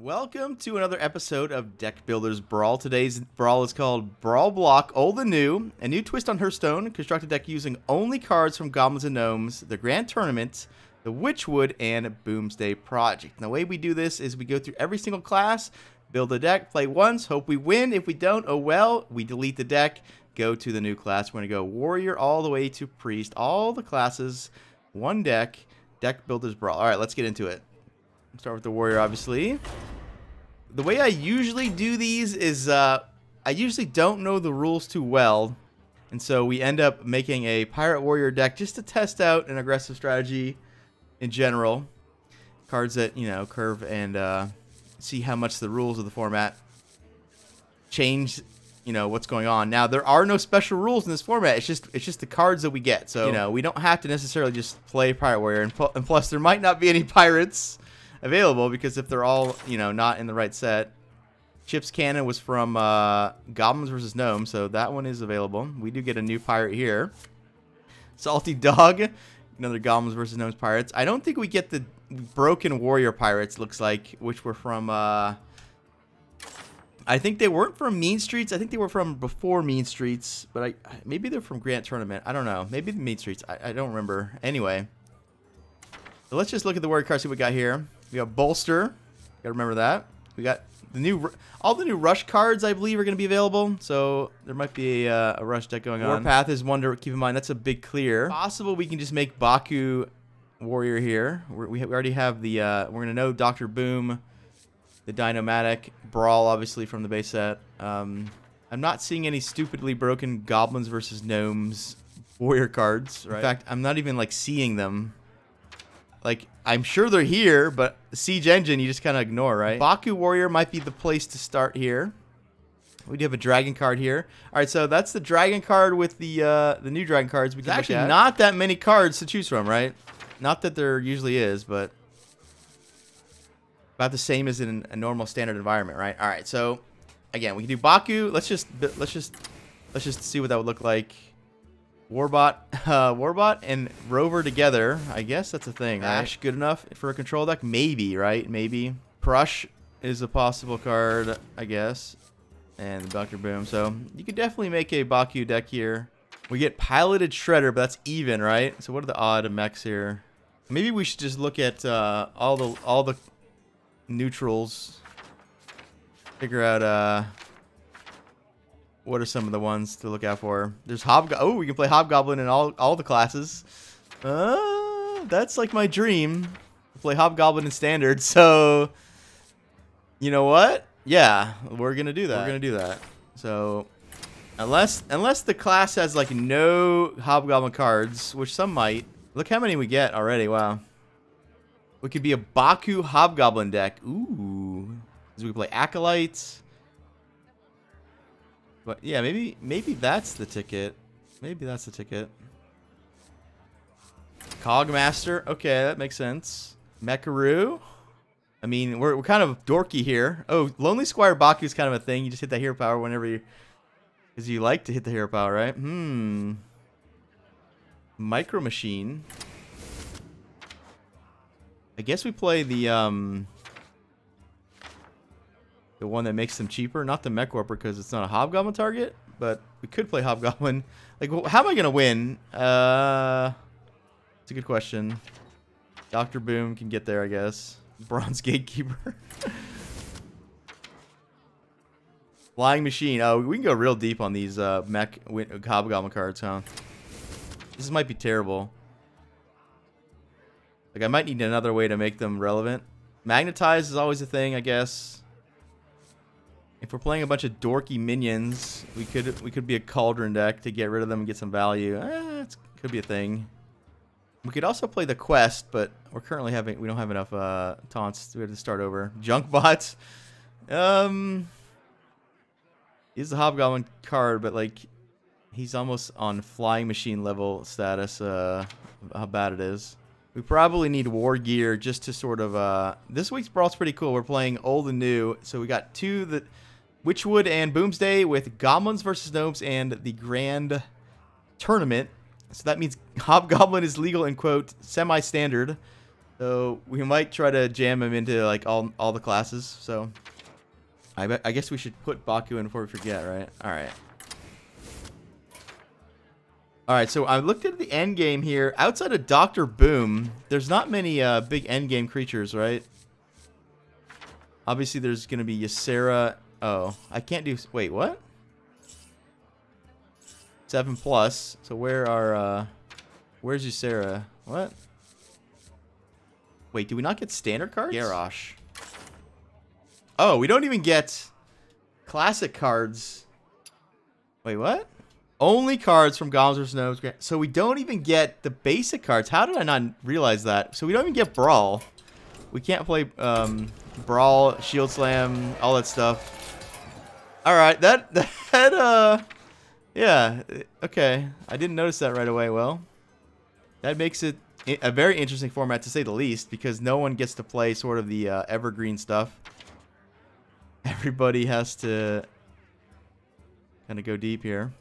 Welcome to another episode of Deck Builders Brawl. Today's Brawl is called Brawl Block Old and New. A new twist on Hearthstone. Construct a deck using only cards from Goblins and Gnomes, the Grand Tournament, the Witchwood, and Boomsday Project. And the way we do this is we go through every single class, build a deck, play once, hope we win. If we don't, oh well, we delete the deck, go to the new class. We're going to go Warrior all the way to Priest. All the classes, one deck, Deck Builders Brawl. All right, let's get into it. Start with the Warrior, obviously. The way I usually do these is I usually don't know the rules too well. And so we end up making a Pirate Warrior deck just to test out an aggressive strategy in general. Cards that, you know, curve and see how much the rules of the format change, you know, what's going on. Now, there are no special rules in this format. It's just the cards that we get. So, you know, we don't have to necessarily just play Pirate Warrior. And plus, there might not be any pirates available because if they're all, you know, not in the right set. Chip's Cannon was from Goblins versus Gnomes, so that one is available. We do get a new pirate here. Salty Dog, another Goblins versus Gnomes pirates. I don't think we get the Broken Warrior pirates, looks like, which were from, I think they weren't from Mean Streets. I think they were from before Mean Streets, but maybe they're from Grand Tournament. I don't know. Maybe the Mean Streets. I don't remember. Anyway, so let's just look at the warrior cards, see what we got here. We got Bolster. Gotta remember that. We got the new, all the new Rush cards, I believe, are going to be available. So there might be a Rush deck going on. Warpath is one to keep in mind. That's a big clear. Possible we can just make Baku Warrior here. We already have the, we're going to know Dr. Boom, the Dynomatic, Brawl, obviously, from the base set. I'm not seeing any stupidly broken Goblins versus Gnomes Warrior cards. Right? In fact, I'm not even, like, seeing them. Like, I'm sure they're here, but Siege Engine, you just kind of ignore, right? Baku Warrior might be the place to start here. We do have a Dragon card here. All right, so that's the Dragon card with the new Dragon cards. There's actually not that many cards to choose from, right? Not that there usually is, but about the same as in a normal standard environment, right? All right, so again, we can do Baku. Let's just see what that would look like. Warbot and Rover together. I guess that's a thing, right? Ash, good enough for a control deck? Maybe, right? Maybe. Crush is a possible card, I guess. And Dr. Boom. So you could definitely make a Baku deck here. We get Piloted Shredder, but that's even, right? So what are the odd mechs here? Maybe we should just look at all the neutrals. Figure out what are some of the ones to look out for? There's oh, we can play Hobgoblin in all the classes. That's like my dream. Play Hobgoblin in Standard. So, you know what? Yeah, we're gonna do that. We're gonna do that. So, unless the class has like no Hobgoblin cards, which some might. Look how many we get already. Wow. We could be a Baku Hobgoblin deck. Ooh. So we can play Acolytes. But yeah, maybe that's the ticket. Maybe that's the ticket. Cogmaster. Okay, that makes sense. Mecharoo. I mean, we're kind of dorky here. Oh, Lonely Squire Baku is kind of a thing. You just hit that hero power whenever you, because you like to hit the hero power, right? Micro Machine. I guess we play the one that makes them cheaper, not the Mech Warper because it's not a Hobgoblin target, but we could play Hobgoblin. Like, how am I gonna win? It's a good question. Dr. Boom can get there, I guess. Bronze Gatekeeper. Flying Machine. Oh, we can go real deep on these Mech Hobgoblin cards, huh? This might be terrible. Like, I might need another way to make them relevant. Magnetize is always a thing, I guess. If we're playing a bunch of dorky minions, we could be a Cauldron deck to get rid of them and get some value. It could be a thing. We could also play the Quest, but we don't have enough taunts. We have to start over. Junkbot. He's a Hobgoblin card, but like he's almost on Flying Machine level status. How bad it is. We probably need War Gear just to sort of this week's Brawl's pretty cool. We're playing old and new, so we got two that. Witchwood and Boomsday with Goblins versus Gnomes and the Grand Tournament. So that means Hobgoblin is legal in, quote, semi-standard. So we might try to jam him into like all the classes. So I guess we should put Baku in before we forget, right? All right. All right, so I looked at the end game here. Outside of Dr. Boom, there's not many big end game creatures, right? Obviously, there's going to be Ysera. Oh, I can't do... Wait, what? 7+. So where are... where's Ysera? What? Wait, do we not get standard cards? Garrosh. Oh, we don't even get classic cards. Wait, what? Only cards from Goblins vs. Gnomes. So we don't even get the basic cards. How did I not realize that? So we don't even get Brawl. We can't play Brawl, Shield Slam, all that stuff. All right, yeah, okay. I didn't notice that right away. Well, that makes it a very interesting format to say the least, because no one gets to play sort of the evergreen stuff. Everybody has to kind of go deep here,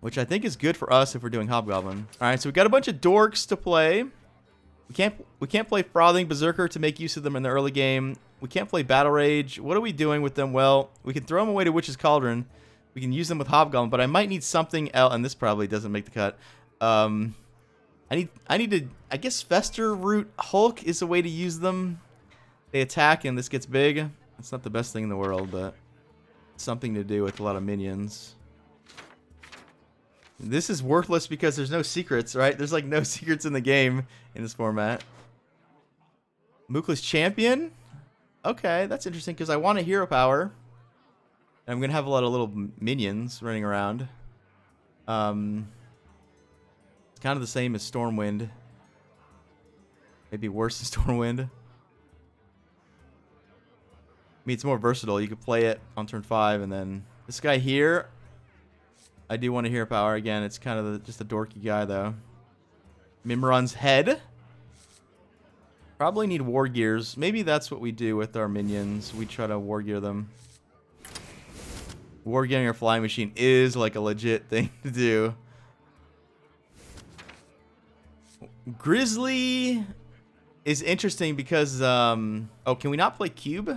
which I think is good for us if we're doing Hobgoblin. All right, so we got a bunch of dorks to play. We can't play Frothing Berserker to make use of them in the early game. We can't play Battle Rage. What are we doing with them? Well, we can throw them away to Witch's Cauldron. We can use them with Hobgoblin, but I might need something else, and this probably doesn't make the cut. I need to, I guess Fester Root Hulk is a way to use them. They attack and this gets big. It's not the best thing in the world, but it's something to do with a lot of minions. This is worthless because there's no secrets, right? There's like no secrets in the game in this format. Mookless Champion? Okay, that's interesting because I want a hero power. And I'm going to have a lot of little minions running around. It's kind of the same as Stormwind. Maybe worse than Stormwind. I mean, it's more versatile. You could play it on turn 5 and then... This guy here... I do want a hero power. Again, it's kind of just a dorky guy, though. Mimron's Head. Probably need War Gears. Maybe that's what we do with our minions. We try to War Gear them. War Gearing our Flying Machine is like a legit thing to do. Grizzly is interesting because... oh, can we not play Cube?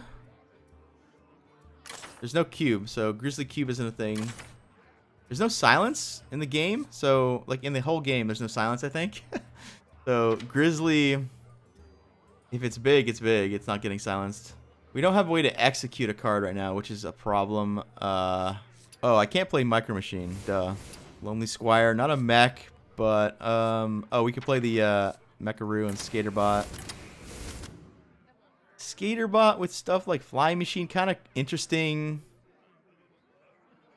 There's no Cube, so Grizzly Cube isn't a thing. There's no silence in the game, so like in the whole game there's no silence, I think. So Grizzly, if it's big, it's big. It's not getting silenced. We don't have a way to execute a card right now, which is a problem. Oh, I can't play Micro Machine. Duh. Lonely Squire, not a mech, but oh, we could play the Mecharoo and Skaterbot. Skaterbot with stuff like Flying Machine, kind of interesting.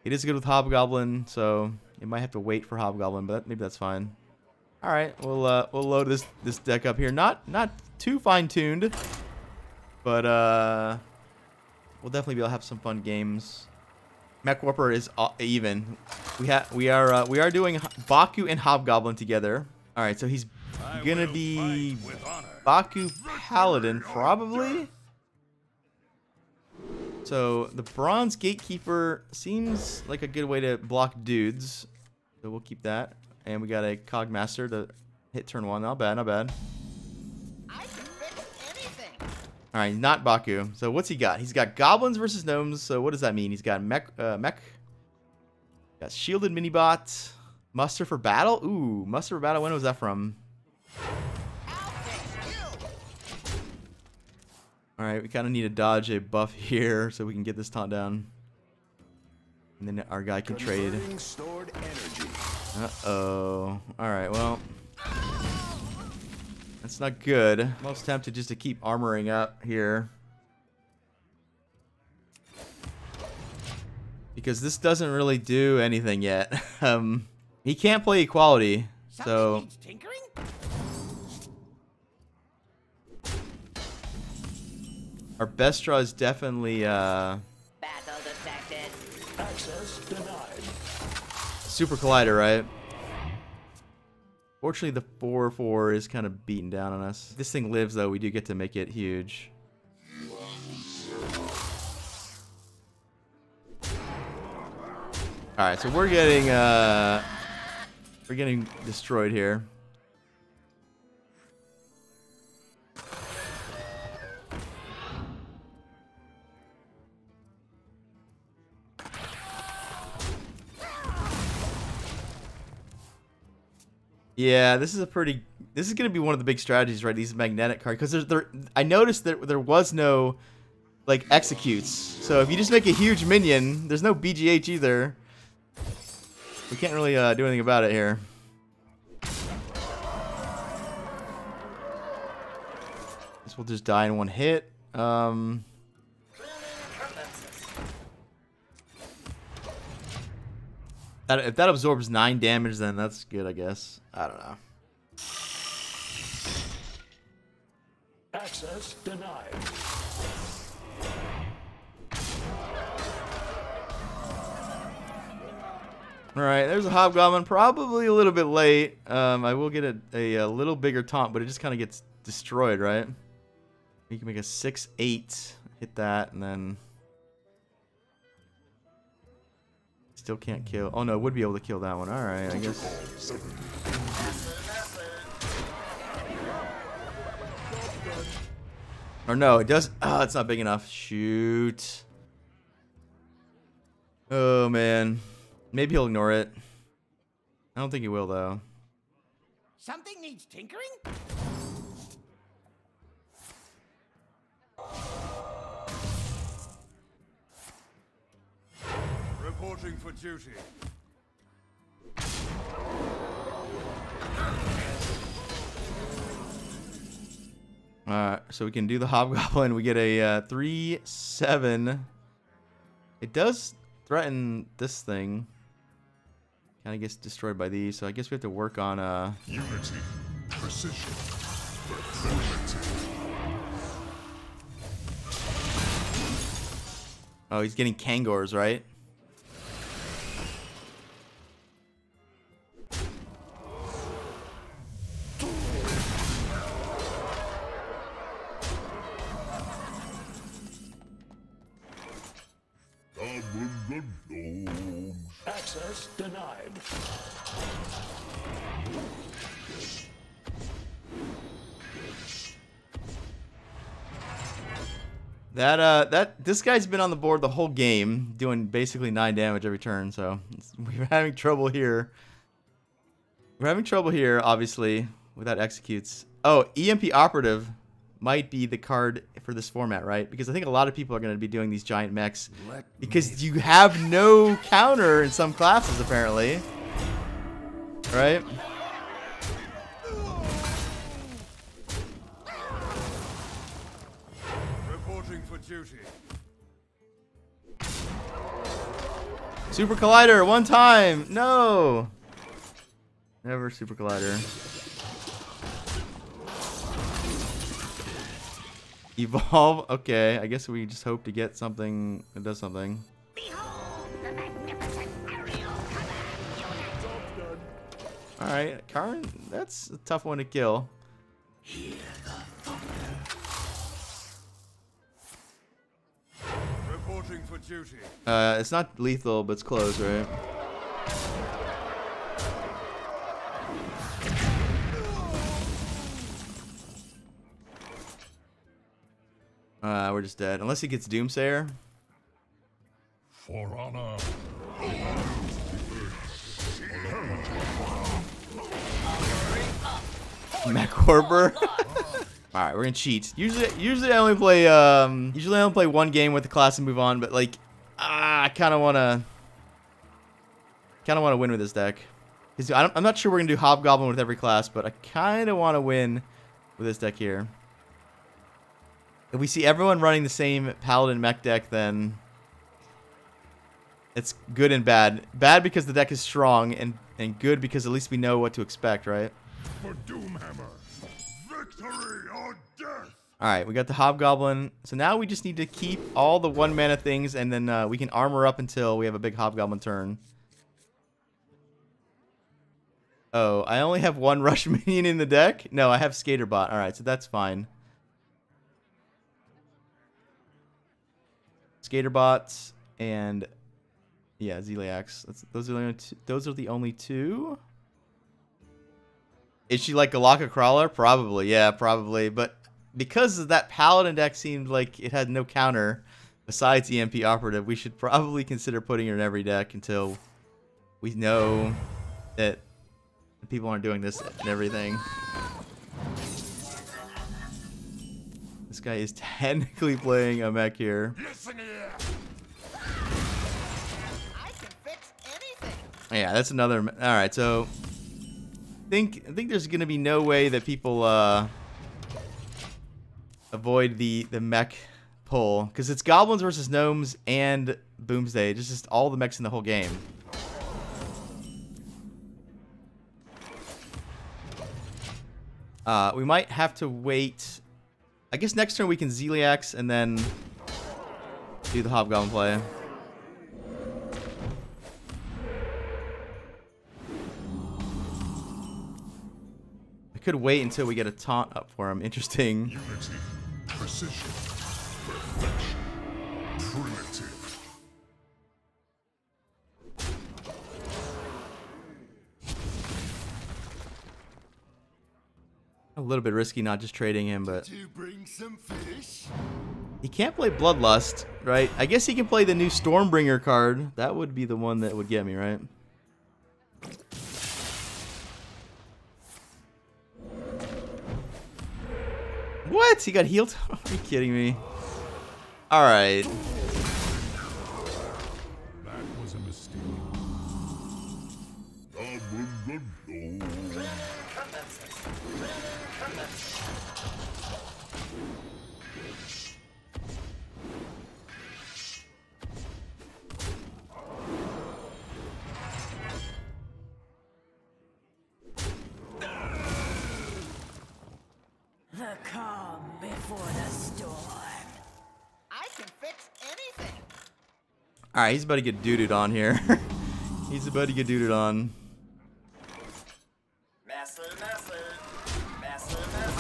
It is good with Hobgoblin, so it might have to wait for Hobgoblin, but maybe that's fine. All right, we'll load this deck up here. Not too fine-tuned, but we'll definitely be able to have some fun games. Mech Warper is even. We are doing Baku and Hobgoblin together. All right, so he's gonna be Baku Paladin probably. So the Bronze Gatekeeper seems like a good way to block dudes. So we'll keep that. And we got a Cogmaster to hit turn 1. Not bad, not bad. I can fix anything. All right, not Baku. So what's he got? He's got Goblins versus Gnomes. So what does that mean? He's got Mech. Got Shielded Minibot. Muster for Battle. Ooh, Muster for Battle. When was that from? Alright, we kind of need to dodge a buff here so we can get this taunt down. And then our guy can trade. Uh-oh. Alright, well. That's not good. I'm most tempted just to keep armoring up here. Because this doesn't really do anything yet. He can't play Equality, so... Our best draw is definitely Battle detected. Access denied. Super Collider, right? Fortunately, the 4/4 is kind of beaten down on us. If this thing lives, though, we do get to make it huge. All right, so we're getting destroyed here. Yeah, this is going to be one of the big strategies, right? These magnetic cards, because I noticed that there was no like executes. So if you just make a huge minion, there's no BGH either. We can't really do anything about it here. Guess we'll just die in one hit. If that absorbs 9 damage, then that's good, I guess. I don't know. Access denied. Alright, there's a Hobgoblin. Probably a little bit late. I will get a little bigger taunt, but it just kind of gets destroyed, right? You can make a 6/8. Hit that, and then... Still can't kill. Oh, no, would be able to kill that one. Alright, I guess. Or no, it does. Oh, it's not big enough. Shoot. Oh, man. Maybe he'll ignore it. I don't think he will, though. Something needs tinkering? Reporting for duty. So we can do the Hobgoblin. We get a 3/7. It does threaten this thing. Kind of gets destroyed by these, so I guess we have to work on Unity, precision, primitive. Oh, he's getting Kangors, right? Access denied. This guy's been on the board the whole game, doing basically 9 damage every turn, so we're having trouble here. We're having trouble here, obviously, with that executes. Oh, EMP Operative might be the card for this format, right? Because I think a lot of people are going to be doing these giant mechs because you have no counter in some classes, apparently. Right? Reporting for duty. Super Collider, one time! No! Never Super Collider. Evolve. Okay, I guess we just hope to get something that does something. Alright, Karn, that's a tough one to kill. Reporting for duty. It's not lethal, but it's close, right? We're just dead. Unless he gets Doomsayer. For honor. MacOrber. Alright, we're gonna cheat. Usually I only play one game with the class and move on, but like I kinda wanna win with this deck. I'm not sure we're gonna do Hobgoblin with every class, but I kinda wanna win with this deck here. If we see everyone running the same Paladin mech deck, then it's good and bad. Bad because the deck is strong, and good because at least we know what to expect, right? For Doomhammer. Victory or death. Alright, we got the Hobgoblin. So now we just need to keep all the 1 mana things, and then we can armor up until we have a big Hobgoblin turn. Oh, I only have 1 Rush Minion in the deck? No, I have Skaterbot. Alright, so that's fine. Skaterbots and yeah, Zeliax. Those are the only two. Is she like Galaka Crawler? Probably, yeah, probably. But because that Paladin deck seemed like it had no counter besides EMP Operative, we should probably consider putting her in every deck until we know that the people aren't doing this and everything. This guy is technically playing a mech here. I can fix anything. Yeah, that's another. All right, so I think there's gonna be no way that people avoid the mech pull because it's goblins versus gnomes and Boomsday. Just all the mechs in the whole game. We might have to wait. I guess next turn we can Zeliax and then do the Hobgoblin play. I could wait until we get a taunt up for him. Interesting. Unity, precision, perfection, primitive. A little bit risky not just trading him, but To bring some fish. he can't play Bloodlust, right? I guess he can play the new Stormbringer card. That would be the one that would get me, right? What? He got healed? Are you kidding me? All right. That was a mistake. The calm before the storm. I can fix anything. All right, he's about to get doo-dooed on here. He's about to get doo-dooed on. Master, master, master, master.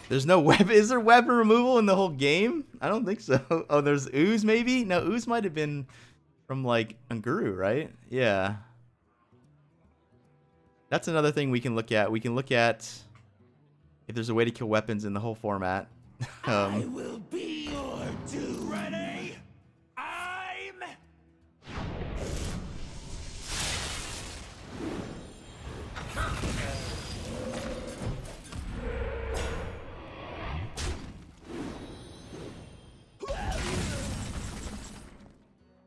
There's no weapon. Is there weapon removal in the whole game? I don't think so. Oh, there's ooze maybe? No, ooze might have been from like Unguru, right? Yeah. That's another thing we can look at. We can look at if there's a way to kill weapons in the whole format. I will be your doom. Ready?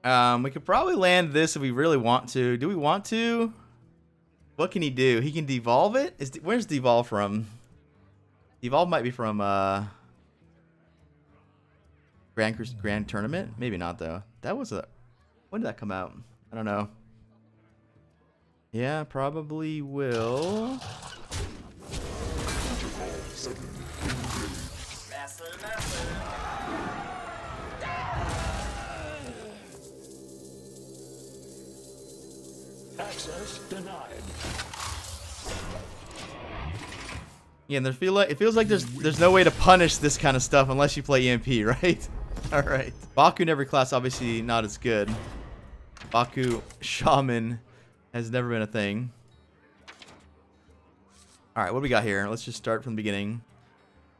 I'm. We could probably land this if we really want to. Do we want to? What can he do? He can devolve it? Where's devolve from? Devolve might be from Grand Tournament? Maybe not though. That was a when did that come out? I don't know. Yeah, probably will. Master, master. Access denied. Yeah, and it feels like there's no way to punish this kind of stuff unless you play EMP, right? All right. Baku in every class obviously not as good. Baku Shaman has never been a thing. All right, what do we got here? Let's just start from the beginning.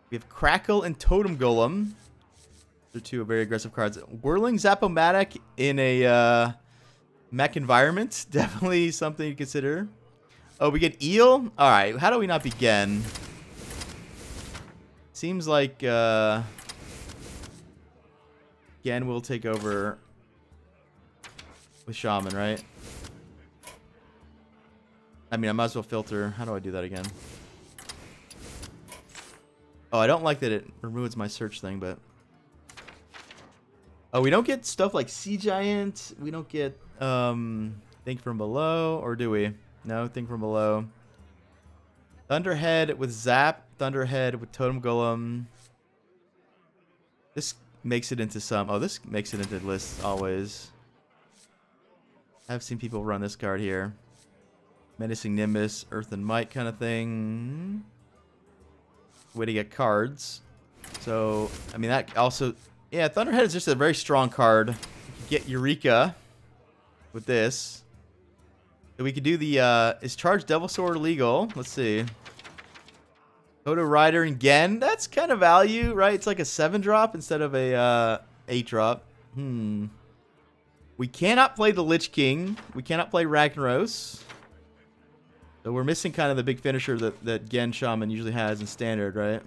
We have Crackle and Totem Golem. They're two very aggressive cards. Whirling Zap-O-Matic in a mech environment. Definitely something to consider. Oh, we get Eel? All right, how do we not begin? Seems like Gen will take over with Shaman, right? I mean, I might as well filter. How do I do that again? Oh, I don't like that it removes my search thing, but... Oh, we don't get stuff like Sea Giant. We don't get Think From Below, or do we? No, Think From Below. Thunderhead with Zap. Thunderhead with Totem Golem. This makes it into some... Oh, this makes it into lists always. I've seen people run this card here. Menacing Nimbus, Earth and Might kind of thing. Way to get cards. So, I mean, that also... Yeah, Thunderhead is just a very strong card. You can get Eureka with this. We could do the, is Charged Devil Sword legal? Let's see. Coda Rider and Gen. That's kind of value, right? It's like a 7-drop instead of a 8-drop. We cannot play the Lich King. We cannot play Ragnaros. So we're missing kind of the big finisher that Gen Shaman usually has in Standard, right?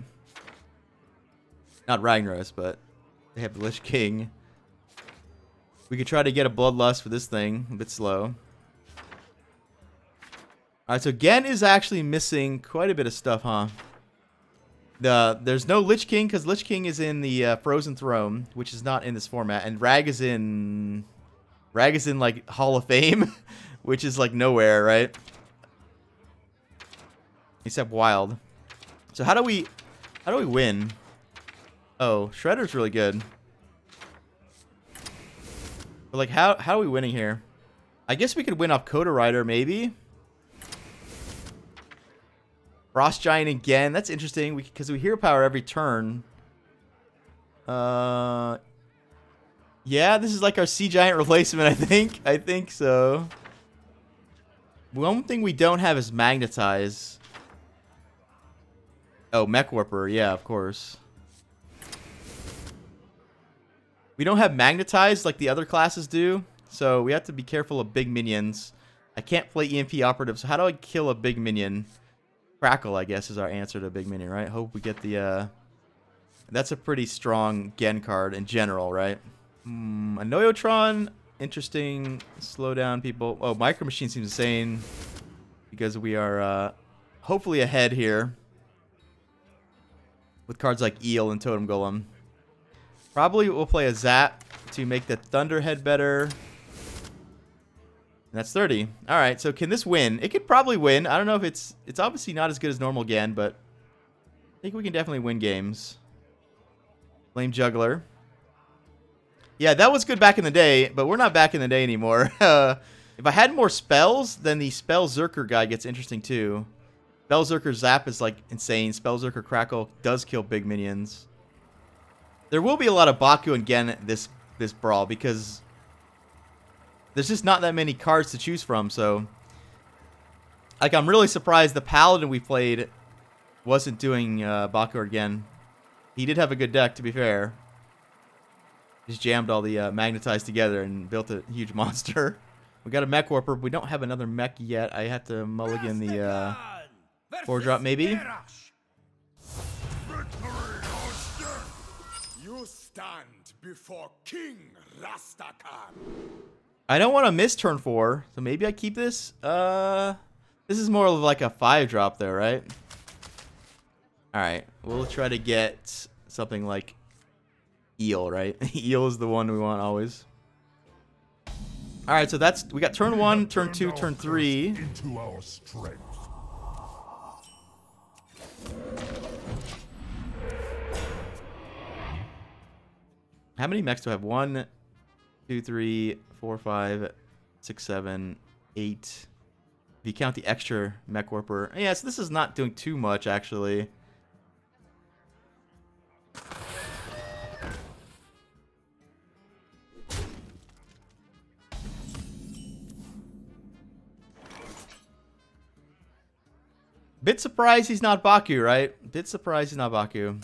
Not Ragnaros, but they have the Lich King. We could try to get a Bloodlust for this thing. A bit slow. Alright, so Gen is actually missing quite a bit of stuff, huh? There's no Lich King, because Lich King is in the Frozen Throne, which is not in this format. And Rag is in like, Hall of Fame, which is, like, nowhere, right? Except Wild. So how do we win? Oh, Shredder's really good. But like how are we winning here? I guess we could win off Coda Rider, maybe. Frost Giant again. That's interesting because we hero power every turn. Yeah, this is like our Sea Giant replacement, I think. I think so. One thing we don't have is Magnetize. Oh, Mech Warper, yeah, of course. We don't have Magnetize like the other classes do, so we have to be careful of big minions. I can't play EMP Operative, so how do I kill a big minion? Crackle, I guess, is our answer to a big minion, right? Hope we get the, That's a pretty strong Gen card in general, right? A Noyotron, interesting. Slow down people. Oh, Micro Machine seems insane because we are hopefully ahead here with cards like Eel and Totem Golem. Probably we'll play a Zap to make the Thunderhead better. And that's 30. All right, so can this win? It could probably win. I don't know if it's obviously not as good as normal Gen, but I think we can definitely win games. Flame Juggler. Yeah, that was good back in the day, but we're not back in the day anymore. If I had more spells, then the Spell Zerker guy gets interesting too. Spell Zerker Zap is like insane. Spell Zerker Crackle does kill big minions. There will be a lot of Baku and Gen this brawl because there's just not that many cards to choose from. So, like, I'm really surprised the Paladin we played wasn't doing Baku or Gen. He did have a good deck, to be fair. Just jammed all the Magnetized together and built a huge monster. We got a Mech Warper. We don't have another mech yet. I have to mulligan the 4-drop, maybe. You stand before King Rastakhan. I don't want to miss turn 4, so maybe I keep this. This is more of like a 5-drop there, right? Alright, we'll try to get something like Eel, right? Eel is the one we want always. Alright, so we got turn 1, turn 2, turn 3. Into our strength. How many mechs do I have? 1, 2, 3, 4, 5, 6, 7, 8. If you count the extra Mech Warper. Yeah, so this is not doing too much, actually. Bit surprised he's not Baku, right? Bit surprised he's not Baku.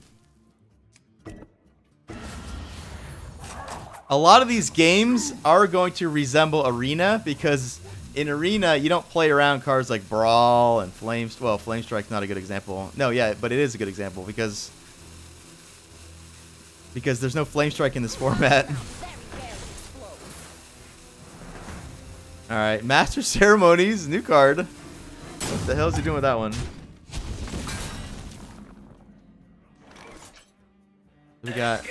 A lot of these games are going to resemble Arena because in Arena you don't play around cards like Brawl and Flames. Well, Flame Strike's not a good example. No, yeah, but it is a good example because there's no Flame Strike in this format. All right, Master Ceremonies, new card. What the hell is he doing with that one? We got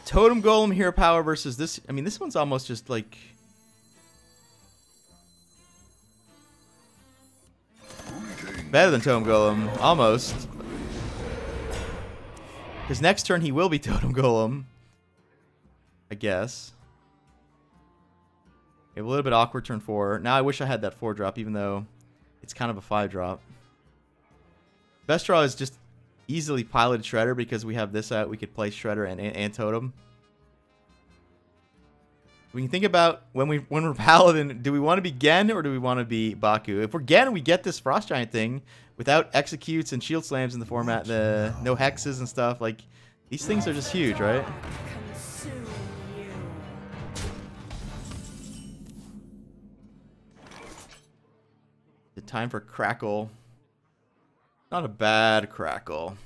Totem Golem Hero Power versus this. I mean, this one's almost just like better than Totem Golem, almost. Because next turn he will be Totem Golem, I guess. A little bit awkward turn 4. Now I wish I had that 4-drop, even though it's kind of a 5-drop. Best draw is just easily piloted Shredder because we have this out. We could play Shredder and Totem. We can think about when we're Paladin, do we want to be Gen or do we want to be Baku? If we're Gen, we get this Frost Giant thing without executes and shield slams in the format, the no hexes and stuff. Like, these things are just huge, right? Consume you. The time for Crackle. Not a bad Crackle.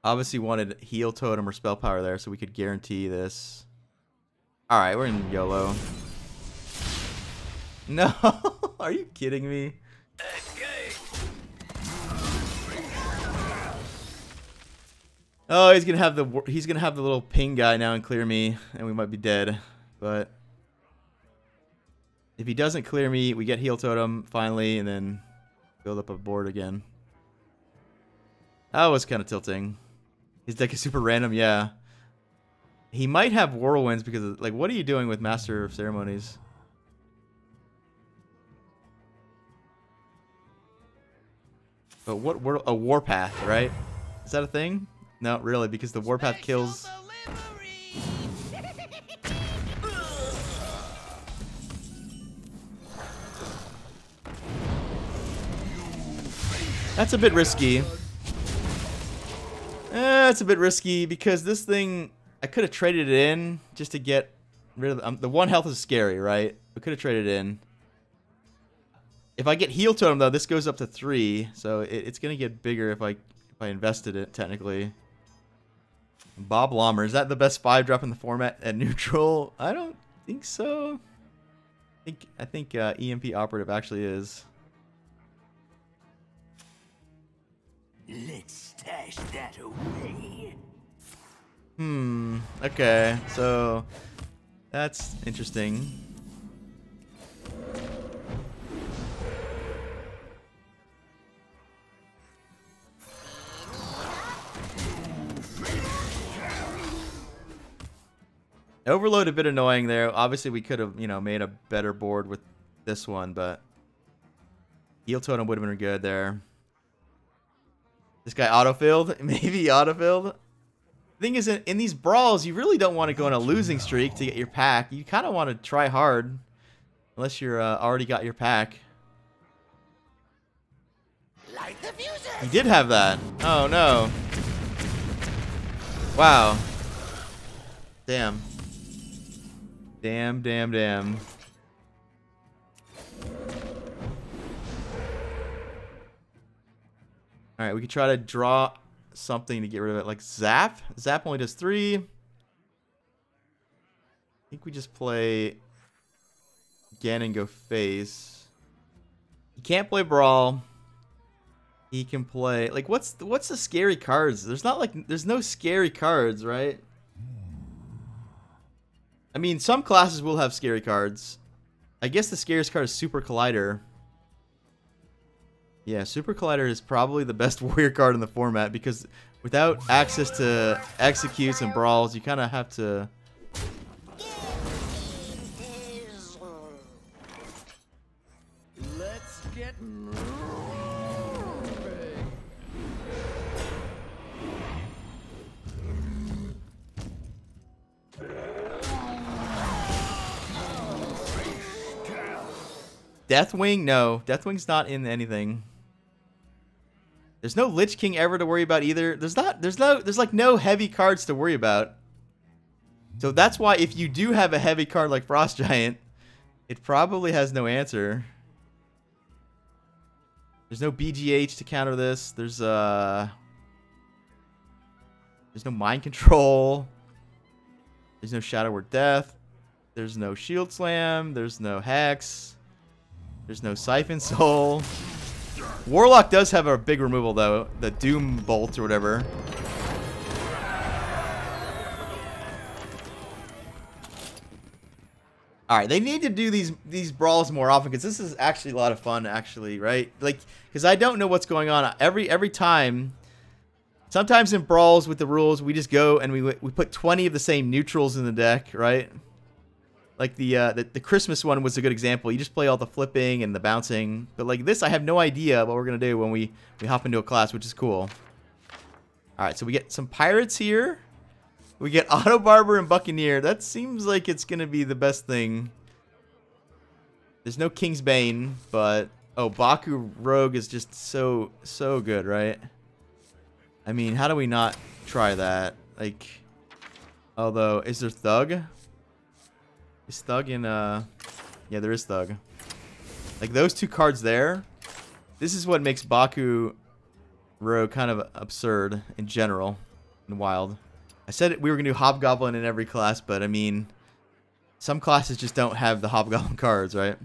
Obviously wanted heal totem or spell power there so we could guarantee this. Alright, we're in YOLO. No! Are you kidding me? Oh, he's gonna have the little ping guy now and clear me, and we might be dead. But if he doesn't clear me, we get heal totem finally, and then build up a board again. That was kind of tilting. His deck is super random, yeah. He might have whirlwinds because of, like, what are you doing with Master of Ceremonies? But what a warpath, right? Is that a thing? No, really, because the warpath kills. That's a bit risky. It's a bit risky because this thing, I could have traded it in just to get rid of the 1 health is scary, right? We could have traded it in. If I get heal totem though, this goes up to 3, so it's gonna get bigger if I invested it technically. Bob Lommer, is that the best 5-drop in the format at neutral? I don't think so. I think EMP operative actually is. Let's stash that away. Okay, so that's interesting. Overload a bit annoying there. Obviously, we could have, made a better board with this one, but heal totem would have been good there. This guy autofilled? Maybe autofilled? Thing is, in these brawls, you really don't want to go on a losing streak to get your pack. You kind of want to try hard, unless you're already got your pack. Light the fuses. He did have that. Oh no! Wow. Damn. Damn. Alright, we could try to draw something to get rid of it, like Zap. Zap only does 3. I think we just play again and go face. He can't play Brawl. He can play, like, what's the scary cards? There's no scary cards, right? I mean, some classes will have scary cards. I guess the scariest card is Super Collider. Yeah, Super Collider is probably the best warrior card in the format because without access to executes and brawls, you kind of have to. Let's get Deathwing? No, Deathwing's not in anything. There's no Lich King ever to worry about either. There's like no heavy cards to worry about. So that's why if you do have a heavy card like Frost Giant, it probably has no answer. There's no BGH to counter this. There's no Mind Control. There's no Shadow Word Death. There's no Shield Slam. There's no Hex. There's no Siphon Soul. Warlock does have a big removal though, the Doom Bolt or whatever. All right, they need to do these brawls more often because this is actually a lot of fun, actually, right? Like, because I don't know what's going on every time. Sometimes in brawls with the rules, we just go and we put 20 of the same neutrals in the deck, right? Like the Christmas one was a good example. You just play all the flipping and the bouncing. But like this, I have no idea what we're going to do when we hop into a class, which is cool. Alright, so we get some pirates here. We get Auto Barber and Buccaneer. That seems like it's going to be the best thing. There's no King's Bane, but... Oh, Baku Rogue is just so good, right? I mean, how do we not try that? Like... Although, is there Thug? Is Thug in, Yeah, there is Thug. Like, those two cards there, this is what makes Baku Rogue kind of absurd in general and wild. I said we were going to do Hobgoblin in every class, but, I mean, some classes just don't have the Hobgoblin cards, right?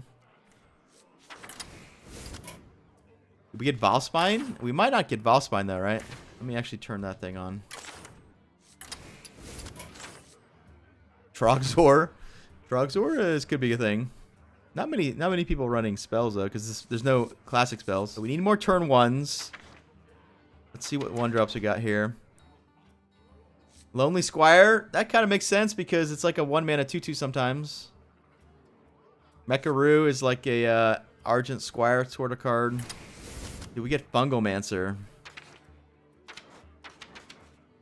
Did we get Valspine? We might not get Valspine, though, right? Let me actually turn that thing on. Trogzor. Trogzor could be a thing. Not many people running spells though, because there's no classic spells. So we need more turn ones. Let's see what 1-drops we got here. Lonely Squire. That kind of makes sense because it's like a 1-mana 2/2 sometimes. Mecharoo is like a Argent Squire sort of card. Did we get Fungalmancer?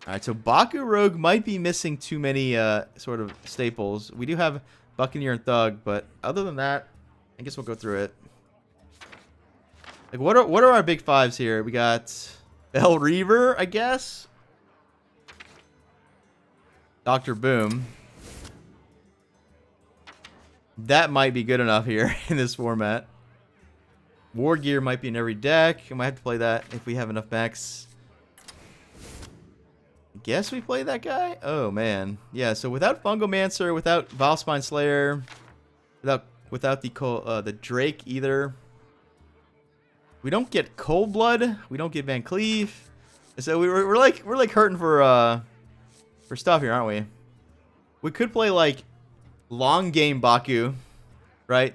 Alright, so Baku Rogue might be missing too many sort of staples. We do have Buccaneer and Thug, but other than that, I guess we'll go through it. Like, what are our big fives here? We got Bell Reaver, I guess. Dr. Boom. That might be good enough here in this format. War Gear might be in every deck. I might have to play that if we have enough mechs. Guess we play that guy? Oh, man. Yeah, so without Fungalmancer, without Valspine Slayer, without the Drake either. We don't get Cold Blood. We don't get Van Cleef. So we're like hurting for stuff here, aren't we? We could play like long game Baku, right?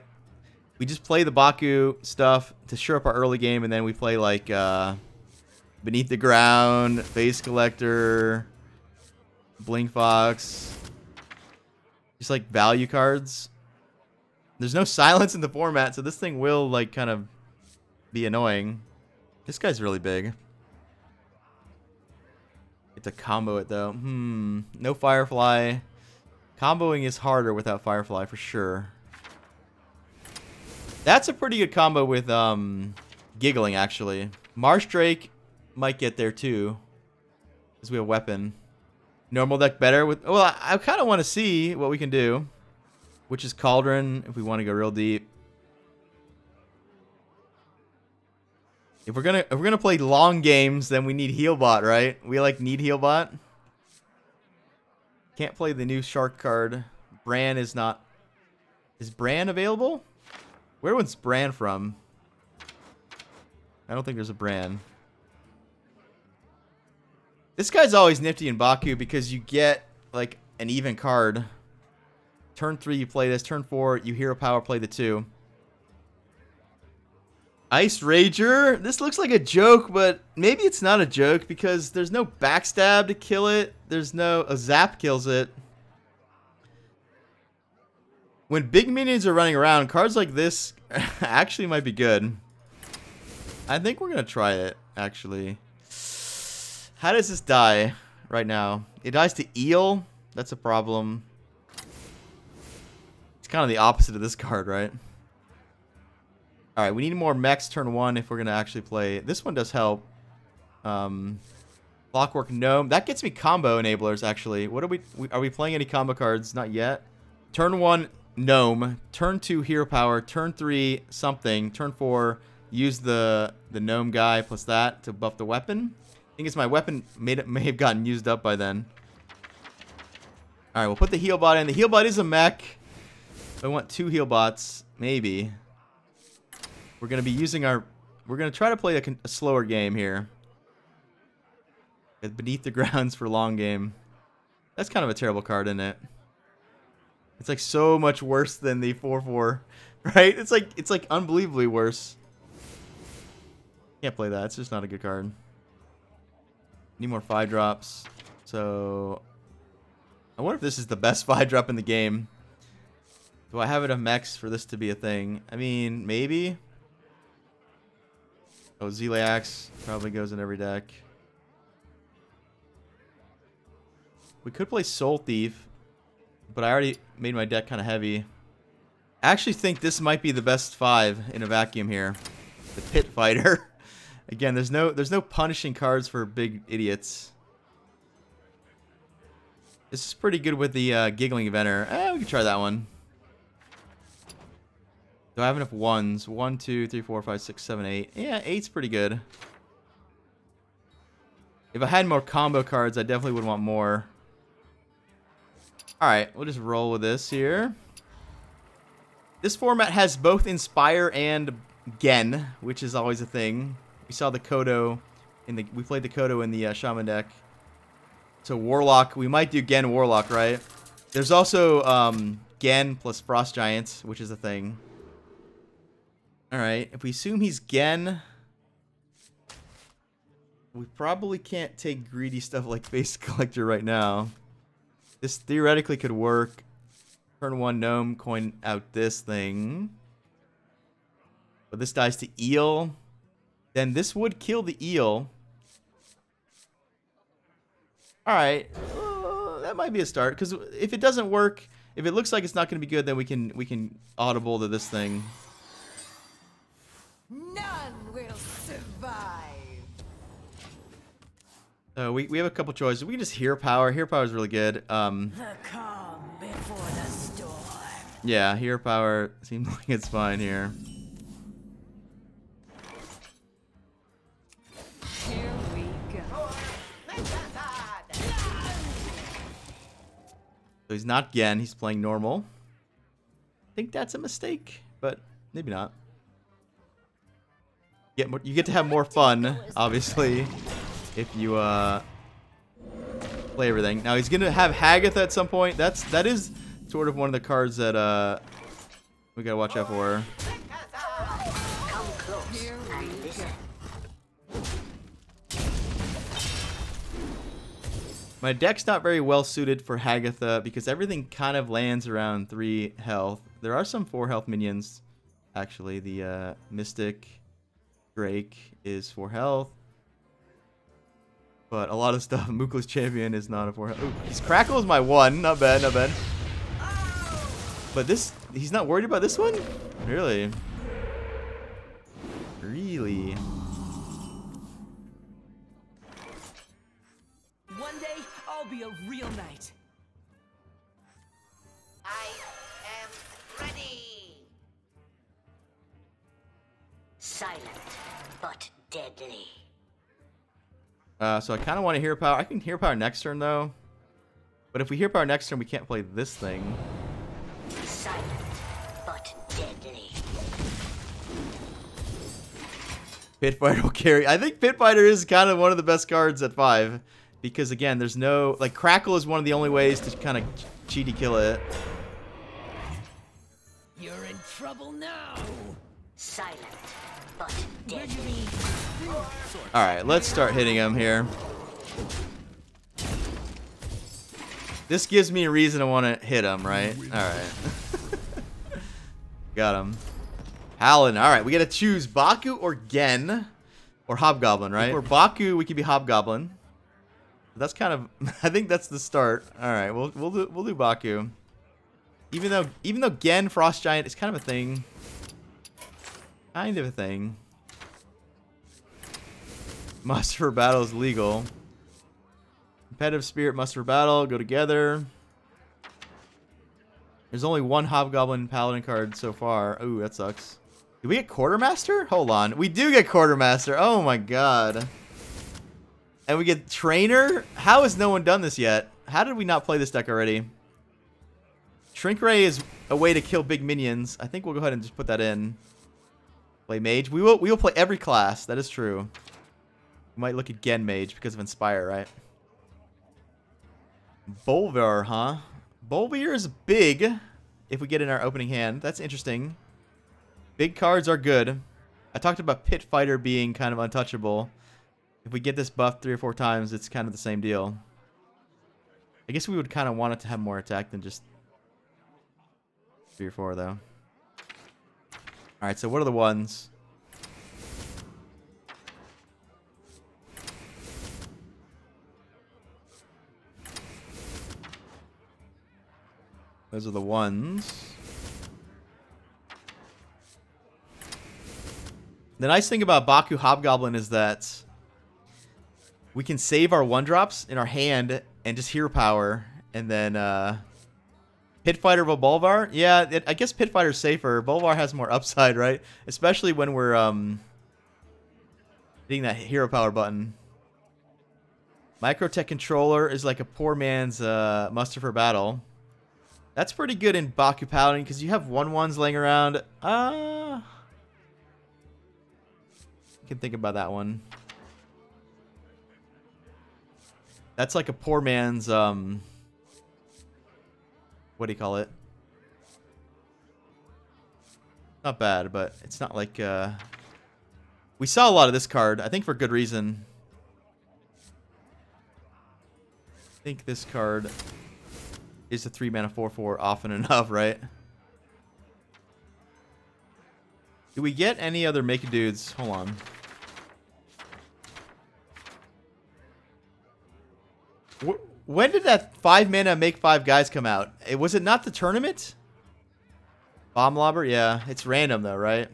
We just play the Baku stuff to shore up our early game, and then we play like Beneath the Ground, Face Collector, Blink Fox. Just like value cards. There's no silence in the format, so this thing will like kind of be annoying. This guy's really big. Get to combo it though. No Firefly. Comboing is harder without Firefly for sure. That's a pretty good combo with Giggling actually. Marsh Drake might get there too, because we have weapon. Normal deck better with. Well, I kind of want to see what we can do, which is Cauldron if we want to go real deep. If we're gonna play long games, then we need Healbot, right? We like need Healbot. Can't play the new Shark card. Bran is not. Is Bran available? Where was Bran from? I don't think there's a Bran. This guy's always nifty in Baku because you get like an even card. Turn 3 you play this. Turn 4 you hero power play the 2. Ice Rager. This looks like a joke, but maybe it's not a joke because there's no backstab to kill it. There's no... A zap kills it. When big minions are running around, cards like this actually might be good. I think we're going to try it, actually. How does this die right now? It dies to Eel. That's a problem. It's kind of the opposite of this card, right? Alright, we need more mechs turn 1 if we're going to actually play. This one does help. Clockwork Gnome. That gets me combo enablers, actually. What are we playing any combo cards? Not yet. Turn 1, Gnome. Turn 2, Hero Power. Turn 3, something. Turn 4, use the Gnome guy plus that to buff the weapon. I think it's my weapon may have gotten used up by then. Alright, we'll put the Healbot in. The Healbot is a mech. I want 2 Healbots. Maybe. We're going to be using our... We're going to try to play a slower game here. Beneath the Grounds for long game. That's kind of a terrible card, isn't it? It's like so much worse than the 4/4, right? It's like unbelievably worse. Can't play that. It's just not a good card. Need more 5-drops. So I wonder if this is the best 5-drop in the game. Do I have enough mechs for this to be a thing? I mean, maybe. Oh, Zeliax probably goes in every deck. We could play Soul Thief, but I already made my deck kind of heavy. I actually think this might be the best 5 in a vacuum here. The Pit Fighter. Again, there's no punishing cards for big idiots. This is pretty good with the Giggling Inventor. We can try that one. Do I have enough ones? 1, 2, 3, 4, 5, 6, 7, 8. Yeah, 8's pretty good. If I had more combo cards, I definitely would want more. Alright, we'll just roll with this here. This format has both Inspire and Gen, which is always a thing. We saw the Kodo we played the Kodo in the Shaman deck. So Warlock, we might do Gen Warlock, right? There's also Gen plus Frost Giants, which is a thing. Alright, if we assume he's Gen, we probably can't take greedy stuff like Face Collector right now. This theoretically could work. Turn 1 Gnome, coin out this thing. But this dies to Eel. Then this would kill the Eel. Alright, that might be a start. Because if it doesn't work, if it looks like it's not going to be good, then we can audible to this thing. None will survive. We have a couple choices. We can just Hero Power. Hero Power is really good. The calm before the storm. Yeah, Hero Power seems like it's fine here. Here we go. So he's not Gen. He's playing normal. I think that's a mistake, but maybe not. You get to have more fun, obviously, if you play everything. Now he's gonna have Hagatha at some point. That is sort of one of the cards that we gotta watch out for. Come close and listen. My deck's not very well suited for Hagatha because everything kind of lands around 3 health. There are some 4 health minions, actually. The Mystic Drake is 4 health. But a lot of stuff, Mookla's Champion is not a 4 health. Ooh, his Crackle is my 1. Not bad, not bad. But this, he's not worried about this one? Really? Really? One day, I'll be a real knight. I am ready. Silent, but deadly. So I kind of want to Hero Power. I can Hero Power next turn, though. But if we Hero Power next turn, we can't play this thing. Silent, but deadly. Pit Fighter will carry. I think Pit Fighter is kind of one of the best cards at 5. Because, again, there's no... Like, Crackle is one of the only ways to kind of cheaty kill it. You're in trouble now. Silent, but deadly. Alright, let's start hitting him here. This gives me a reason to want to hit him, right? Alright. Got him. Hallen. Alright, we got to choose Baku or Gen. Or Hobgoblin, right? If we're Baku, we could be Hobgoblin. That's kind of... I think that's the start. Alright, we'll do Baku. Even though Gen Frost Giant is kind of a thing. Kind of a thing. Muster for Battle is legal. Competitive Spirit, Muster for Battle go together. There's only 1 Hobgoblin Paladin card so far. Ooh, that sucks. Did we get Quartermaster? Hold on. We do get Quartermaster. Oh my god. And we get Trainer? How has no one done this yet? How did we not play this deck already? Shrink Ray is a way to kill big minions. I think we'll go ahead and just put that in. Play Mage. We will play every class. That is true. We might look at Gen Mage because of Inspire, right? Bolvar, huh? Bolvar is big if we get in our opening hand. That's interesting. Big cards are good. I talked about Pit Fighter being kind of untouchable. If we get this buff 3 or 4 times, it's kind of the same deal. I guess we would kind of want it to have more attack than just 3 or 4, though. Alright, so what are the ones? Those are the ones. The nice thing about Baku Hobgoblin is that we can save our 1-drops in our hand and just hero power. And then Pit Fighter of Bolvar. Yeah, I guess Pit Fighter's safer. Bolvar has more upside, right? Especially when we're hitting that hero power button. Microtech Controller is like a poor man's muster for battle. That's pretty good in Baku Paladin because you have 1/1s laying around. You can think about that one. That's like a poor man's what do you call it? Not bad, but it's not like we saw a lot of this card, I think for good reason. I think this card is a 3-mana 4/4 often enough, right? Do we get any other Make Dudes? Hold on. When did that 5-mana Make 5 guys come out? Was it not the tournament? Bomb Lobber? Yeah, it's random though, right?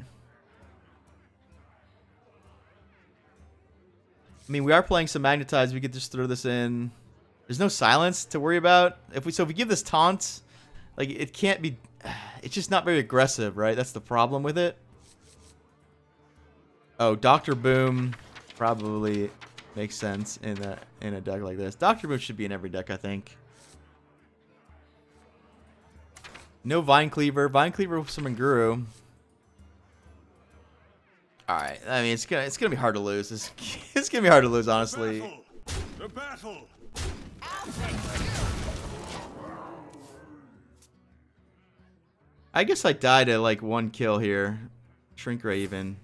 I mean, we are playing some Magnetize. We could just throw this in. There's no silence to worry about. If we give this taunt, like it can't be. It's just not very aggressive, right? That's the problem with it. Oh, Dr. Boom probably makes sense in a deck like this. Dr. Boom should be in every deck, I think. No Vine Cleaver. Vine Cleaver with some Nguru. All right. I mean, it's gonna be hard to lose. It's gonna be hard to lose, honestly. The battle. I guess I died at like 1 kill here. Shrink Ray even.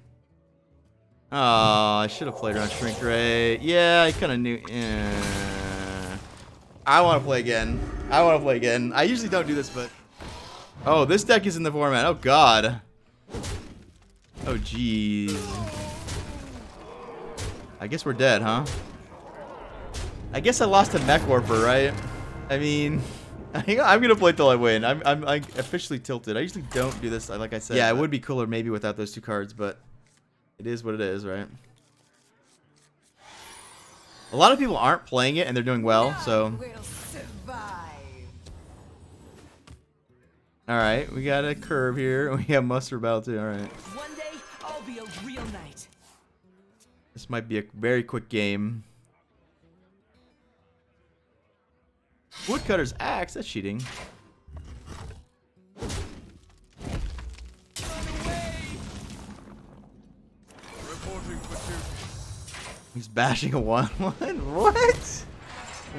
Oh, I should have played around Shrink Ray. Yeah, I kind of knew. I want to play again. I usually don't do this, but... Oh, this deck is in the format. Oh, God. Oh, jeez. I guess we're dead, huh? I guess I lost to Mech Warper, right? I mean... I'm gonna play till I win. I'm officially tilted. I usually don't do this, like I said. Yeah, it would be cooler maybe without those 2 cards, but it is what it is, right? A lot of people aren't playing it and they're doing well, so. All right, we got a curve here. We have Muster Battle too. All right. One day I'll be a real knight. This might be a very quick game. Woodcutter's Axe, that's cheating. He's bashing a 1/1? What?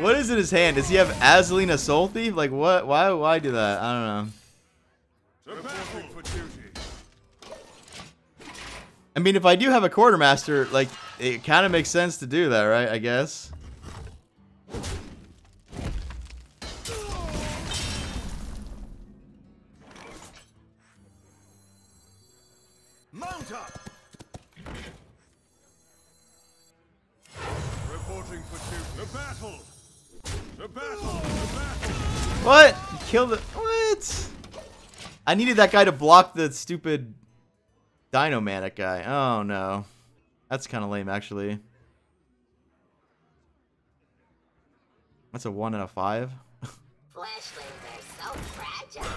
What is in his hand? Does he have Azalina Soul Thief? Like what? Why do that? I don't know. I mean, if I do have a Quartermaster, like, it kind of makes sense to do that, right? I guess. Mount up. Reporting for duty. The battle. The battle. The battle. What? You killed it. What? I needed that guy to block the stupid Dino-Manic guy. Oh, no. That's kind of lame, actually. That's a 1 and a 5. Fleshlings are so fragile.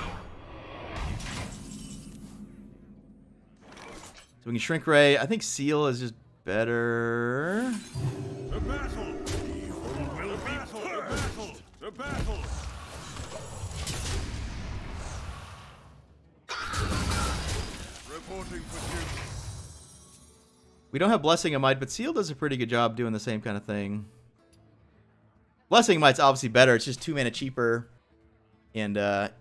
So we can Shrink Ray. I think Seal is just better. The battle. The battle. The battle. The battle. Reporting for duty. We don't have Blessing of Might, but Seal does a pretty good job doing the same kind of thing. Blessing of Might's obviously better. It's just 2 mana cheaper. And, I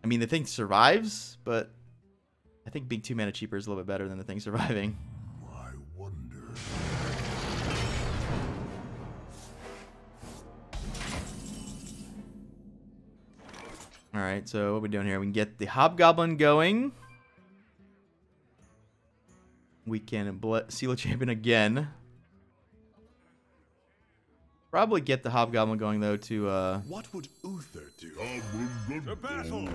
mean, the thing survives, but I think being 2 mana cheaper is a little bit better than the thing surviving. I wonder. Alright, so what are we doing here? We can get the Hobgoblin going. We can seal a champion again. Probably get the Hobgoblin going though to What would Uther do? To battle!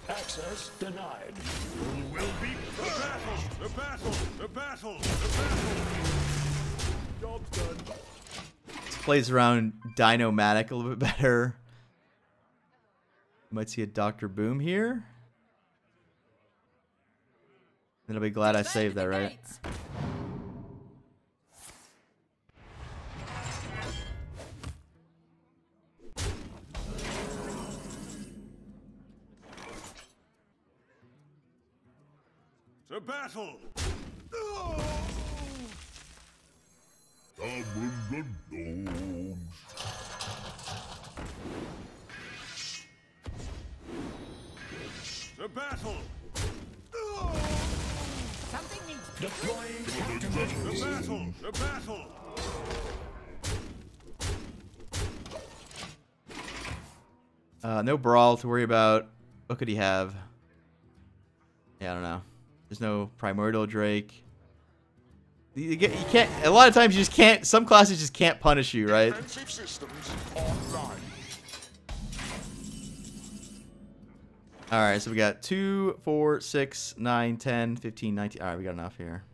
Access denied. Who will be the battle? The battle! The battle! The battle! Job's done. plays around Dino-matic a little bit better. You might see a Dr. Boom here. And I'll be glad I saved that, right? To battle! To battle! Something needs Deploying The battle! The battle! No Brawl to worry about. What could he have? Yeah, I don't know. There's no Primordial Drake. You can't. A lot of times you just can't. Some classes just can't punish you, right? defensive systems online. All right, so we got 2, 4, 6, 9, 10, 15, 19. All right, we got enough here.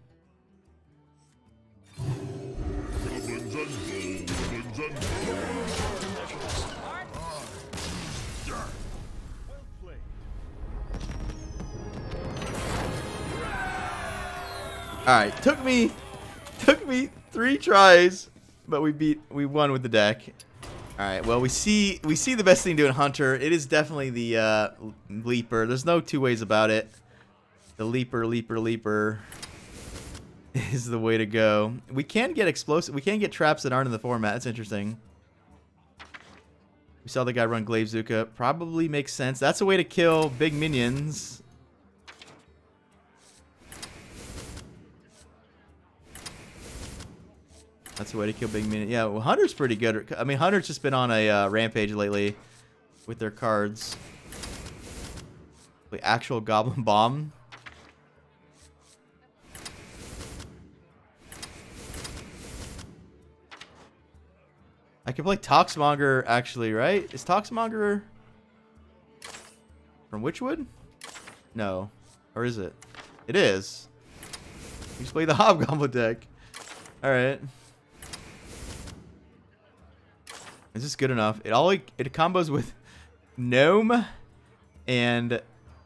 All right, took me 3 tries, but we won with the deck. All right, well we see the best thing to do in Hunter. It is definitely the Leaper. There's no two ways about it. The Leaper is the way to go. We can get explosive. We can get traps that aren't in the format. That's interesting. We saw the guy run Glavezuka. Probably makes sense. That's a way to kill big minions. That's the way to kill big minions. Yeah, well, Hunter's pretty good. I mean, Hunter's just been on a rampage lately with their cards. The actual Goblin Bomb. I can play Toxmonger, actually, right? Is Toxmonger from Witchwood? No. Or is it? It is. You just play the Hobgoblin deck. Alright. Is this good enough? It combos with Gnome and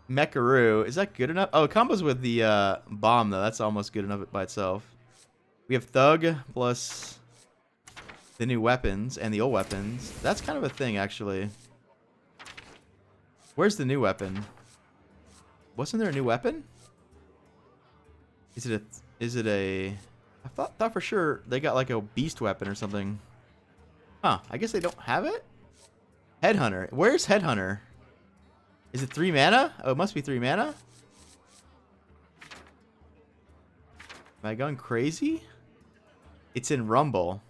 Mecharoo. Is that good enough? Oh, it combos with the Bomb, though. That's almost good enough by itself. We have Thug plus the new weapons and the old weapons. That's kind of a thing, actually. Where's the new weapon? Wasn't there a new weapon? Is it a... I thought for sure they got like a beast weapon or something. Huh, I guess they don't have it? Headhunter. Where's Headhunter? Is it 3 mana? Oh, it must be 3 mana? Am I going crazy? It's in Rumble.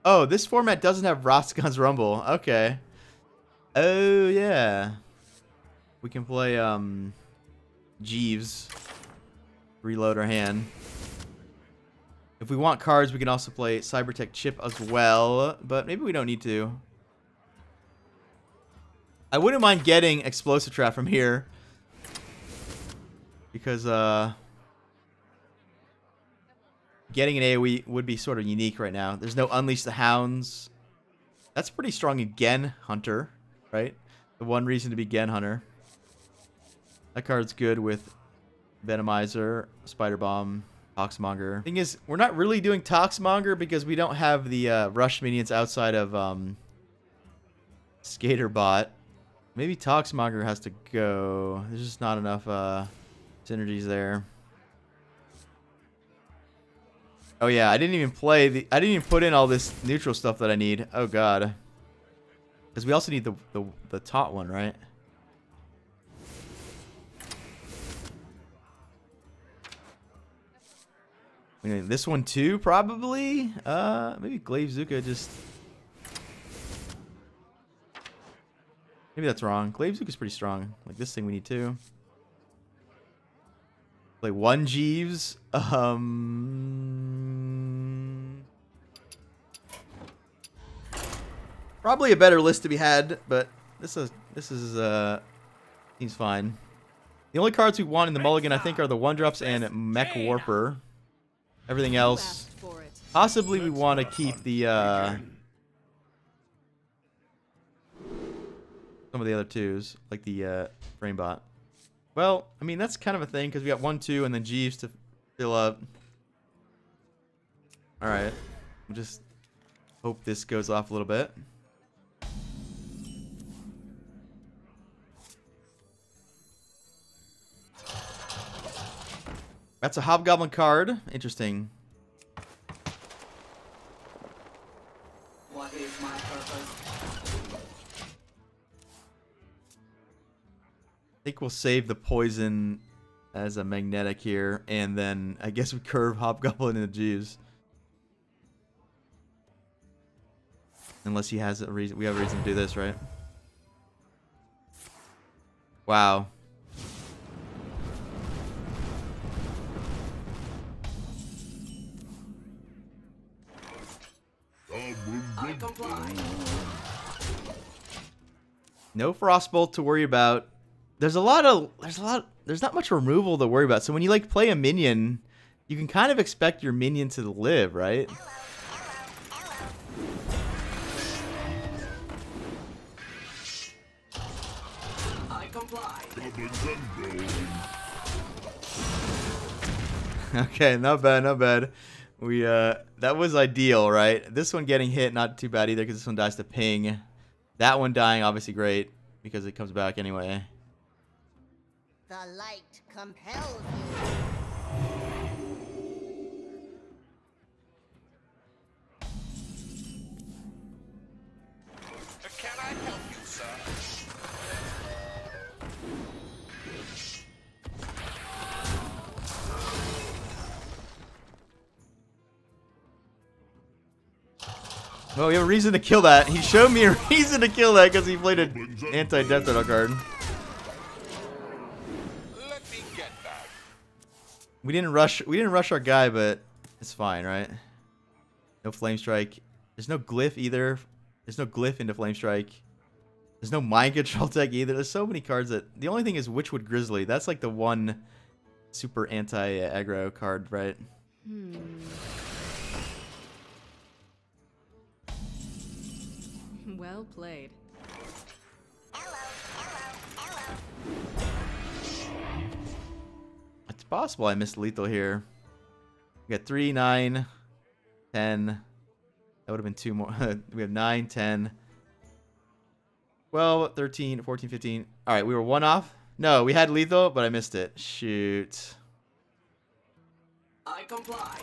Oh, this format doesn't have Rastakhan's Rumble. Okay. Oh, yeah. We can play, Jeeves. Reload our hand. If we want cards, we can also play Cybertech Chip as well, but maybe we don't need to. I wouldn't mind getting Explosive Trap from here. Because, getting an AoE would be sort of unique right now. There's no Unleash the Hounds. That's pretty strong again, Hunter, right? The one reason to be Gen Hunter. That card's good with Venomizer, Spider Bomb, Toxmonger. Thing is, we're not really doing Toxmonger because we don't have the rush minions outside of Skaterbot. Maybe Toxmonger has to go. There's just not enough synergies there. Oh yeah, I didn't even put in all this neutral stuff that I need. Oh god. Because we also need the taunt one, right? We need this one too, probably. Maybe Glavezuka just. Maybe that's wrong. Glavezuka's pretty strong. Like this thing we need too. Play 1 Jeeves. Probably a better list to be had, but this is seems fine. The only cards we want in the mulligan, I think, are the 1-drops and Mech Warper. Everything else, possibly we want to keep the some of the other 2s, like the Framebot. Well, I mean, that's kind of a thing, because we got 1, 2, and then Jeeves to fill up. Alright. We'll just hope this goes off a little bit. That's a Hobgoblin card. Interesting. What is my purpose? I think we'll save the poison as a magnetic here, and then I guess we curve Hobgoblin into Jeeves. Unless he has a reason, we have a reason to do this, right? Wow. I comply. No Frostbolt to worry about. There's not much removal to worry about. So when you like play a minion, you can kind of expect your minion to live, right? I comply. Okay, not bad, not bad. We that was ideal, right? This one getting hit, not too bad either, because this one dies to ping. That one dying, obviously great, because it comes back anyway. The light compels you. Can I help you, sir? Well, we have a reason to kill that. He showed me a reason to kill that because he played an anti-death metal card. Let me get that. We didn't rush our guy, but it's fine, right? No Flame Strike. There's no glyph either. There's no glyph into Flame Strike. There's no Mind Control tech either. There's so many cards that the only thing is Witchwood Grizzly. That's like the one super anti-aggro card, right? Well played. It's possible I missed lethal here. We got 3, 9, 10. That would have been 2 more. We have 9, 10, 12, 13, 14, 15. All right, we were 1 off. No, we had lethal, but I missed it. Shoot. I comply.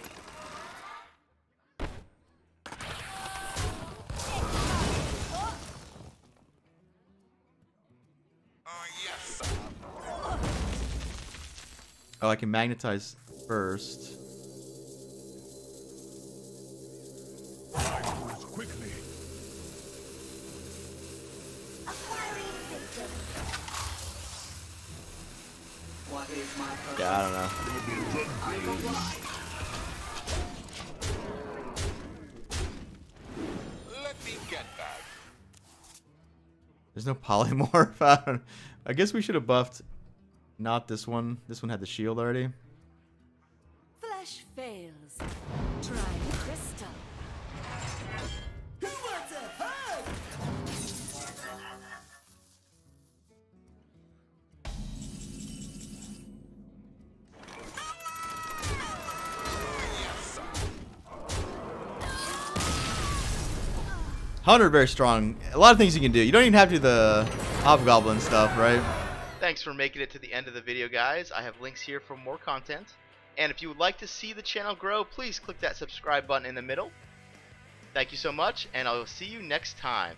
Yes, sir. Oh, I can magnetize first. Time moves quickly. Acquiring victim. What is my purpose? Yeah, I don't know. I comply. Let me get that. There's no polymorph. I guess we should have buffed not this one. This one had the shield already. Flesh fails. Try crystal. Who wants a hug? Yes, sir. Hunter very strong. A lot of things you can do. You don't even have to do the Hobgoblin stuff, right? Thanks for making it to the end of the video, guys. I have links here for more content. And if you would like to see the channel grow, please click that subscribe button in the middle. Thank you so much, and I will see you next time.